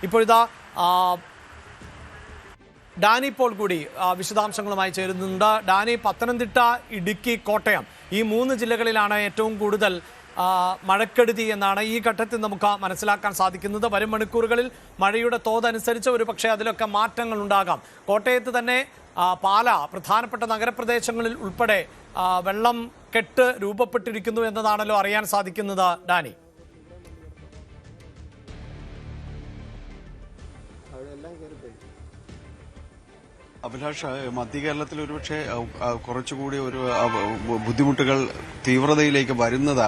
ഇപ്പോഴിതാ Dani Paul കൂടി വിശദാംശങ്ങളുമായി ചേരുന്നുണ്ട്. ഡാനി, പത്തനംതിട്ട, ഇടുക്കി, കോട്ടയം ഈ 3 ജില്ലകളിലാണ് ഏറ്റവും കൂടുതൽ മഴക്കെടുതി എന്നാണ് ഈ ഘട്ടത്തിൽ നമുക്ക് മനസ്സിലാക്കാൻ സാധിക്കുന്നത്. വരും മണിക്കൂറുകളിൽ മഴയുടെ തോതനുസരിച്ച് ഒരു പക്ഷേ അതിലൊക്കെ മാറ്റങ്ങൾ ഉണ്ടാകാം. കോട്ടയത്ത് തന്നെ പാല പ്രധാനപ്പെട്ട നഗരപ്രദേശങ്ങളിൽ ഉൾപ്പെടെ വെള്ളം കെട്ട് രൂപപ്പെട്ടിരിക്കുന്നു എന്നതാണല്ലോ അറിയാൻ സാധിക്കുന്നത്. ഡാനി, അഭിലാഷ്, മധ്യ കേരളത്തിൽ ഒരുപക്ഷെ കുറച്ചുകൂടി ഒരു ബുദ്ധിമുട്ടുകൾ തീവ്രതയിലേക്ക് വരുന്നത്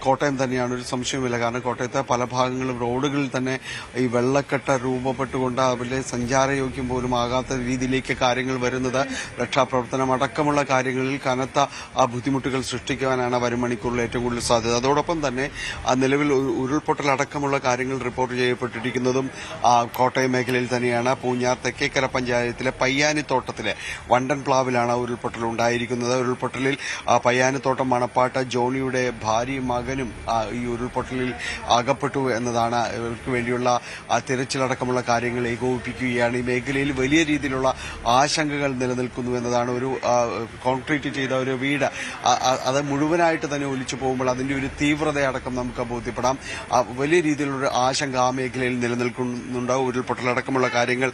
കോട്ടയം തന്നെയാണ്, ഒരു സംശയമില്ല. കാരണം കോട്ടയത്തെ പല ഭാഗങ്ങളും റോഡുകളിൽ തന്നെ ഈ വെള്ളക്കെട്ട് രൂപപ്പെട്ടുകൊണ്ട് അവരുടെ സഞ്ചാരയോഗ്യം പോലും ആകാത്ത രീതിയിലേക്ക് കാര്യങ്ങൾ വരുന്നത് രക്ഷാപ്രവർത്തനം അടക്കമുള്ള കാര്യങ്ങളിൽ കനത്ത ബുദ്ധിമുട്ടുകൾ സൃഷ്ടിക്കുവാനാണ് വരും മണിക്കൂറിൽ ഏറ്റവും കൂടുതൽ സാധ്യത. അതോടൊപ്പം തന്നെ നിലവിൽ ഉരുൾപൊട്ടൽ അടക്കമുള്ള കാര്യങ്ങൾ റിപ്പോർട്ട് ചെയ്യപ്പെട്ടിരിക്കുന്നതും കോട്ടയം മേഖലയിൽ തന്നെയാണ്. പൂഞ്ഞാർ തെക്കേക്കര പഞ്ചായത്തിലെ പയ്യാനിത്തോട്ടത്തിലെ വണ്ടൻപ്ലാവിലാണ് ഉരുൾപൊട്ടൽ ഉണ്ടായിരിക്കുന്നത്. ഉരുൾപൊട്ടലിൽ പയ്യാനിത്തോട്ടം മണപ്പാട്ട് ജോണിയുടെ ഭാര്യയും മകനും ഈ ഉരുൾപൊട്ടലിൽ അകപ്പെട്ടു എന്നതാണ്. ഇവർക്ക് വേണ്ടിയുള്ള തിരച്ചിലടക്കമുള്ള കാര്യങ്ങൾ ഏകോപിപ്പിക്കുകയാണ്. ഈ മേഖലയിൽ വലിയ രീതിയിലുള്ള ആശങ്കകൾ നിലനിൽക്കുന്നു എന്നതാണ്. ഒരു കോൺക്രീറ്റ് ചെയ്ത ഒരു വീട് അത് മുഴുവനായിട്ട് തന്നെ ഒലിച്ചു പോകുമ്പോൾ അതിന്റെ ഒരു തീവ്രതയടക്കം നമുക്ക് ബോധ്യപ്പെടാം. വലിയ രീതിയിലുള്ള ആശങ്ക ആ മേഖലയിൽ നിലനിൽക്കുന്നുണ്ട്. ഉരുൾപൊട്ടലടക്കമുള്ള കാര്യങ്ങൾ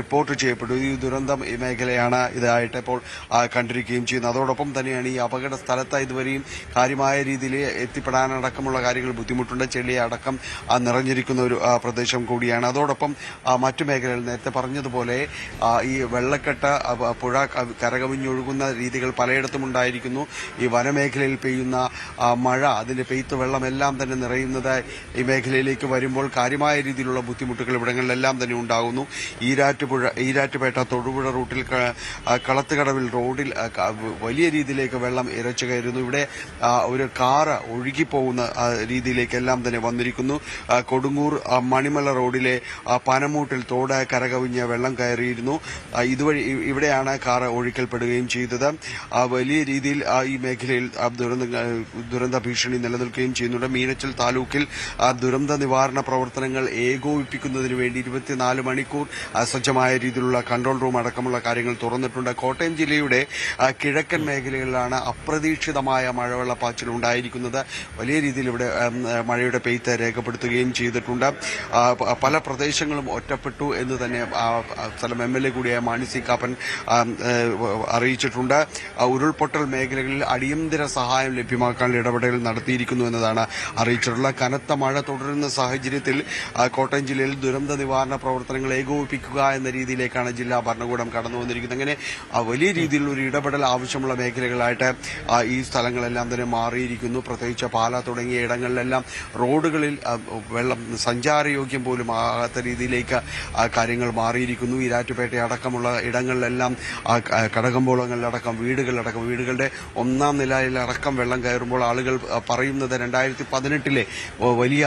റിപ്പോർട്ട് ചെയ്യപ്പെട്ടു. ഈ ദുരന്തം ഈ മേഖലയാണ് ഇതായിട്ട് ഇപ്പോൾ കണ്ടിരിക്കുകയും ചെയ്യുന്നത്. അതോടൊപ്പം തന്നെയാണ് ഈ അപകട സ്ഥലത്ത് ഇതുവരെയും കാര്യമായ രീതിയിൽ എത്തിപ്പെടാനടക്കമുള്ള കാര്യങ്ങൾ ബുദ്ധിമുട്ടുണ്ട്. ചെളി അടക്കം നിറഞ്ഞിരിക്കുന്ന ഒരു പ്രദേശം കൂടിയാണ്. അതോടൊപ്പം മറ്റു മേഖലകൾ നേരത്തെ പറഞ്ഞതുപോലെ ഈ വെള്ളക്കെട്ട് പുഴ കരകവിഞ്ഞൊഴുകുന്ന രീതികൾ പലയിടത്തും ഉണ്ടായിരിക്കുന്നു. ഈ വനമേഖലയിൽ പെയ്യുന്ന മഴ, അതിന്റെ പെയ്ത്ത് വെള്ളമെല്ലാം തന്നെ നിറയുന്നത് ഈ മേഖലയിലേക്ക് വരുമ്പോൾ കാര്യമായ രീതിയിലുള്ള ബുദ്ധിമുട്ടുകൾ ഇവിടങ്ങളിലെല്ലാം തന്നെ ഉണ്ടാകുന്നു. ഈരാറ്റുപേട്ട തൊടുപുഴ റൂട്ടിൽ കളത്തുകടവിൽ റോഡിൽ വലിയ രീതിയിലേക്ക് വെള്ളം ഇരച്ചു കയറുന്നു. ഇവിടെ ഒരു കാറ് ഒഴുകിപ്പോകുന്ന രീതിയിലേക്കെല്ലാം തന്നെ വന്നിരിക്കുന്നു. കൊടുങ്ങൂർ മണിമല റോഡിലെ പനമൂട്ടിൽ തോട് കരകവിഞ്ഞ് വെള്ളം കയറിയിരുന്നു. ഇതുവഴി ഇവിടെയാണ് കാറ് ഒഴുക്കൽപ്പെടുകയും ചെയ്തത്. വലിയ രീതിയിൽ ഈ മേഖലയിൽ ദുരന്ത ഭീഷണി നിലനിൽക്കുകയും ചെയ്യുന്നുണ്ട്. മീനച്ചൽ താലൂക്കിൽ ദുരന്ത നിവാരണ പ്രവർത്തനങ്ങൾ ഏകോപിപ്പിക്കുന്നതിന് വേണ്ടി 24 മണിക്കൂർ സജ്ജമായ രീതിയിലുള്ള കൺട്രോൾ റൂം അടക്കമുള്ള കാര്യങ്ങൾ തുറന്നിട്ടുണ്ട്. കോട്ടയം ജില്ലയുടെ കിഴക്കൻ മേഖലകളിലാണ് അപ്രതീക്ഷിതമായ മഴവെള്ളപ്പാച്ചിൽ ഉണ്ടായിരിക്കുന്നത്. വലിയ രീതിയിൽ ഇവിടെ മഴയുടെ പെയ്ത്ത് രേഖപ്പെടുത്തുകയും ചെയ്തിട്ടുണ്ട്. പല പ്രദേശങ്ങളും ഒറ്റപ്പെട്ടു എന്ന് തന്നെ സ്ഥലം MLA കൂടിയായ മാണി സി കാപ്പൻ അറിയിച്ചിട്ടുണ്ട്. ഉരുൾപൊട്ടൽ മേഖലകളിൽ അടിയന്തര സഹായം ലഭ്യമാക്കാനുള്ള ഇടപെടൽ നടത്തിയിരിക്കുന്നു എന്നതാണ് അറിയിച്ചിട്ടുള്ളത്. കനത്ത മഴ തുടരുന്ന സാഹചര്യത്തിൽ കോട്ടയം ജില്ലയിൽ ദുരന്ത നിവാരണ പ്രവർത്തനങ്ങൾ ഏകോപിപ്പിക്കുക എന്ന രീതിയിലേക്കാണ് ജില്ലാ ഭരണകൂടം കടന്നു വന്നിരിക്കുന്നത്. അങ്ങനെ വലിയ രീതിയിലുള്ള ഒരു ഇടപെടൽ ആവശ്യമുള്ള മേഖലകളായിട്ട് ഈ സ്ഥലങ്ങളെല്ലാം തന്നെ മാറിയിരിക്കുന്നു. പ്രത്യേകിച്ച് പാല തുടങ്ങിയ ഇടങ്ങളിലെല്ലാം റോഡുകളിൽ വെള്ളം സഞ്ചാരയോഗ്യം പോലും ആകാത്ത രീതിയിലേക്ക് കാര്യങ്ങൾ മാറിയിരിക്കുന്നു. ഈരാറ്റുപേട്ട അടക്കമുള്ള ഇടങ്ങളിലെല്ലാം കടകമ്പോളങ്ങളിലടക്കം വീടുകളുടെ 1ാം നിലയിലടക്കം വെള്ളം കയറുമ്പോൾ ആളുകൾ പറയുന്നത് 2018 വലിയ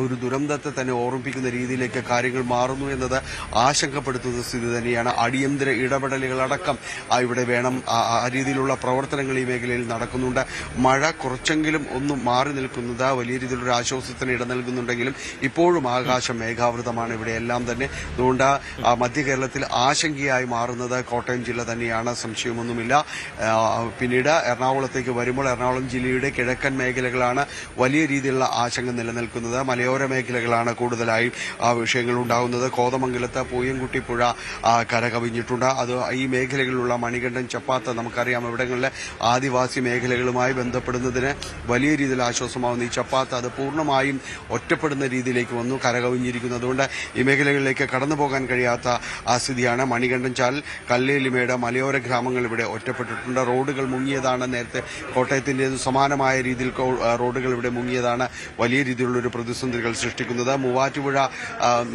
ഒരു ദുരന്തത്തെ തന്നെ ഓർമ്മിപ്പിക്കുന്ന രീതിയിലേക്ക് കാര്യങ്ങൾ മാറുന്നു എന്നത് ആശങ്കപ്പെടുത്തുന്ന സ്ഥിതി തന്നെയാണ്. അടിയന്തര ഇടപെടലുകളടക്കം ഇവിടെ വേണം. ആ രീതിയിലുള്ള പ്രവർത്തനങ്ങൾ ഈ മേഖലയിൽ നടക്കുന്നുണ്ട്. മഴ കുറച്ചെങ്കിലും ഒന്നും മാറി നിൽക്കുന്നത് വലിയ രീതിയിലുള്ള ആശ്വാസത്തിന് ഇട നൽകുന്നുണ്ടെങ്കിലും ഇപ്പോഴും ആകാശം മേഘാവൃതമാണ് ഇവിടെയെല്ലാം തന്നെ. അതുകൊണ്ട് മധ്യ കേരളത്തിൽ ആശങ്കയായി മാറുന്നത് കോട്ടയം ജില്ല തന്നെയാണ്, സംശയമൊന്നുമില്ല. പിന്നീട് എറണാകുളത്തേക്ക് വരുമ്പോൾ എറണാകുളം ജില്ലയുടെ കിഴക്കൻ മേഖലകളാണ് വലിയ രീതിയിലുള്ള ആശങ്ക നിലനിൽക്കുന്നത്. മലയോര മേഖലകളാണ് കൂടുതലായും വിഷയങ്ങൾ ഉണ്ടാകുന്നത്. കോതമംഗലത്ത് പൂയംകുട്ടി പുഴ കരകവിഞ്ഞിട്ടുണ്ട്. അത് ഈ മേഖലകളിലുള്ള മണികണ്ഠൻ, ചപ്പാത്ത്, നമുക്കറിയാം ഇവിടങ്ങളിലെ ആദിവാസി മേഖലകളുമായി ബന്ധപ്പെടുന്നതിന് വലിയ രീതിയിൽ ആശ്വാസമാവുന്ന ഈ ചപ്പാത്ത് അത് പൂർണ്ണമായും ഒറ്റപ്പെടുന്ന രീതിയിലേക്ക് വന്നു, കരകവിഞ്ഞിരിക്കുന്നു. അതുകൊണ്ട് ഈ മേഖലകളിലേക്ക് കടന്നു പോകാൻ കഴിയാത്ത സ്ഥിതിയാണ്. മണികണ്ഠൻ ചാൽ, കല്ലേലിമേട്, മലയോര ഗ്രാമങ്ങൾ ഇവിടെ ഒറ്റപ്പെട്ടിട്ടുണ്ട്. റോഡുകൾ മുങ്ങിയതാണ്. നേരത്തെ കോട്ടയത്തിന്റേത് സമാനമായ രീതിയിൽ റോഡുകൾ ഇവിടെ മുങ്ങിയതാണ് വലിയ രീതിയിലുള്ള ഒരു പ്രതിസന്ധികൾ സൃഷ്ടിക്കുന്നത്. മൂവാറ്റുപുഴ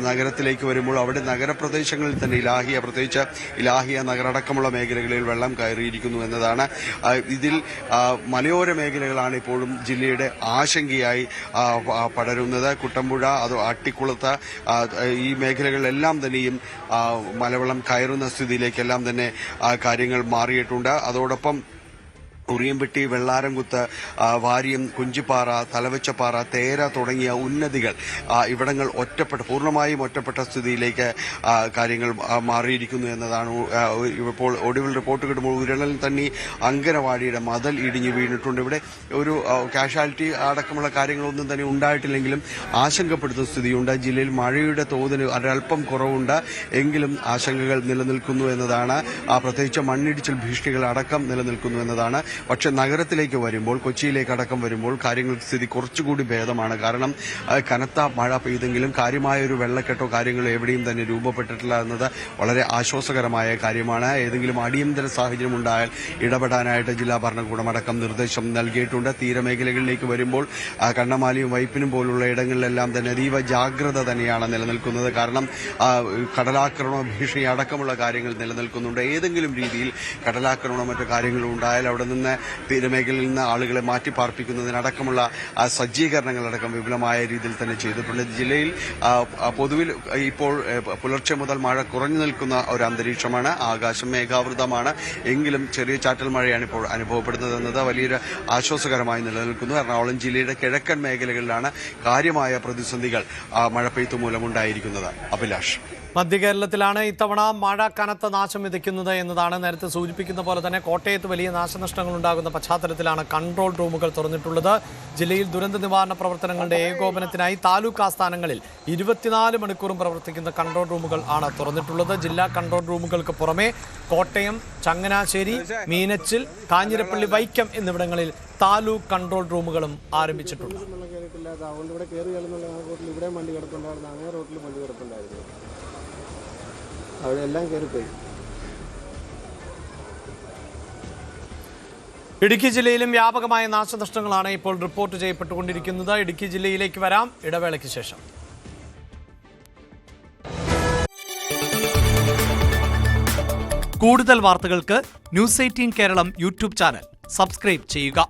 നഗരത്തിലേക്ക് വരുമ്പോൾ അവിടെ നഗരപ്രദേശങ്ങളിൽ തന്നെ പ്രത്യേകിച്ച് ഇലാഹിയ നഗരടക്കമുള്ള മേഖലകളിൽ വെള്ളം കയറിയിരിക്കുന്നു എന്നതാണ്. ഇതിൽ മലയോര മേഖലകളാണ് ഇപ്പോഴും ജില്ലയുടെ ആശങ്കയായി പടരുന്നത്. കുട്ടമ്പുഴ, അത് അട്ടിക്കുളത്ത്, ഈ മേഖലകളിലെല്ലാം തന്നെയും മലവെള്ളം കയറുന്ന സ്ഥിതിയിലേക്കെല്ലാം തന്നെ കാര്യങ്ങൾ മാറിയിട്ടുണ്ട്. അതോടൊപ്പം ഉറിയംപെട്ടി, വെള്ളാരംകുത്ത്, വാര്യം, കുഞ്ചിപ്പാറ, തലവച്ചപ്പാറ, തേര തുടങ്ങിയ ഉന്നതികൾ ഇവിടങ്ങൾ പൂർണ്ണമായും ഒറ്റപ്പെട്ട സ്ഥിതിയിലേക്ക് കാര്യങ്ങൾ മാറിയിരിക്കുന്നു എന്നതാണ് ഇപ്പോൾ ഒടുവിൽ റിപ്പോർട്ട് കിട്ടുമ്പോൾ ഉരുളൽ തന്നെ അങ്കനവാടിയുടെ മതിൽ ഇടിഞ്ഞു വീണിട്ടുണ്ട്. ഇവിടെ ഒരു കാഷ്വാലിറ്റി അടക്കമുള്ള കാര്യങ്ങളൊന്നും തന്നെ ഉണ്ടായിട്ടില്ലെങ്കിലും ആശങ്കപ്പെടുത്തുന്ന സ്ഥിതിയുണ്ട്. ജില്ലയിൽ മഴയുടെ തോതിന് ഒരൽപ്പം കുറവുണ്ട്, എങ്കിലും ആശങ്കകൾ നിലനിൽക്കുന്നു എന്നതാണ്. പ്രത്യേകിച്ച് മണ്ണിടിച്ചിൽ ഭീഷണികൾ അടക്കം നിലനിൽക്കുന്നു എന്നതാണ്. പക്ഷെ നഗരത്തിലേക്ക് വരുമ്പോൾ, കൊച്ചിയിലേക്ക് അടക്കം വരുമ്പോൾ സ്ഥിതി കുറച്ചുകൂടി ഭേദമാണ്. കാരണം കനത്ത മഴ പെയ്തെങ്കിലും കാര്യമായ ഒരു വെള്ളക്കെട്ടോ കാര്യങ്ങളോ എവിടെയും തന്നെ രൂപപ്പെട്ടിട്ടില്ല എന്നത് വളരെ ആശ്വാസകരമായ കാര്യമാണ്. ഏതെങ്കിലും അടിയന്തര സാഹചര്യം ഉണ്ടായാൽ ഇടപെടാനായിട്ട് ജില്ലാ ഭരണകൂടം അടക്കം നിർദ്ദേശം നൽകിയിട്ടുണ്ട്. തീരമേഖലകളിലേക്ക് വരുമ്പോൾ കണ്ണമാലിയും വൈപ്പിനും പോലുള്ള ഇടങ്ങളിലെല്ലാം തന്നെ അതീവ ജാഗ്രത തന്നെയാണ് നിലനിൽക്കുന്നത്. കാരണം കടലാക്രമണ ഭീഷണി അടക്കമുള്ള കാര്യങ്ങൾ നിലനിൽക്കുന്നുണ്ട്. ഏതെങ്കിലും രീതിയിൽ കടലാക്രമണമോ മറ്റു കാര്യങ്ങളും ഉണ്ടായാൽ അവിടെ നിന്ന് തീരമേഖലയിൽ നിന്ന് ആളുകളെ മാറ്റിപ്പാർപ്പിക്കുന്നതിനടക്കമുള്ള സജ്ജീകരണങ്ങളടക്കം വിപുലമായ രീതിയിൽ തന്നെ ചെയ്തിട്ടുണ്ട്. ജില്ലയിൽ പൊതുവിൽ ഇപ്പോൾ പുലർച്ചെ മുതൽ മഴ കുറഞ്ഞു നിൽക്കുന്ന ഒരു അന്തരീക്ഷമാണ്. ആകാശം മേഘാവൃതമാണ്. എങ്കിലും ചെറിയ ചാറ്റൽ മഴയാണ് ഇപ്പോൾ അനുഭവപ്പെടുന്നതെന്നത് വലിയൊരു ആശ്വാസകരമായി നിലനിൽക്കുന്നു. എറണാകുളം ജില്ലയുടെ കിഴക്കൻ മേഖലകളിലാണ് കാര്യമായ പ്രതിസന്ധികൾ മഴപ്പെയ്ത്തു മൂലമുണ്ടായിരിക്കുന്നത്. അഭിലാഷ്, മധ്യകേരളത്തിലാണ് ഇത്തവണ മഴ കനത്ത നാശം വിതയ്ക്കുന്നത് എന്നതാണ്. നേരത്തെ സൂചിപ്പിക്കുന്ന പോലെ തന്നെ കോട്ടയത്ത് വലിയ നാശനഷ്ടങ്ങൾ ഉണ്ടാകുന്ന പശ്ചാത്തലത്തിലാണ് കൺട്രോൾ റൂമുകൾ തുറന്നിട്ടുള്ളത്. ജില്ലയിൽ ദുരന്ത നിവാരണ പ്രവർത്തനങ്ങളുടെ ഏകോപനത്തിനായി താലൂക്ക് ആസ്ഥാനങ്ങളിൽ 24 മണിക്കൂറും പ്രവർത്തിക്കുന്ന കൺട്രോൾ റൂമുകൾ ആണ് തുറന്നിട്ടുള്ളത്. ജില്ലാ കൺട്രോൾ റൂമുകൾക്ക് പുറമെ കോട്ടയം, ചങ്ങനാശ്ശേരി, മീനച്ചിൽ, കാഞ്ഞിരപ്പള്ളി, വൈക്കം എന്നിവിടങ്ങളിൽ താലൂക്ക് കൺട്രോൾ റൂമുകളും ആരംഭിച്ചിട്ടുണ്ട്. അവിടെയെല്ലാം കയറിപ്പോയി. ഇടുക്കി ജില്ലയിലും വ്യാപകമായ നാശനഷ്ടങ്ങളാണ് ഇപ്പോൾ റിപ്പോർട്ട് ചെയ്യപ്പെട്ടുകൊണ്ടിരിക്കുന്നത്. ഇടുക്കി ജില്ലയിലേക്ക് വരാം ഇടവേളയ്ക്ക് ശേഷം. കൂടുതൽ വാർത്തകൾക്ക് news 18 Keralam YouTube channel subscribe ചെയ്യുക.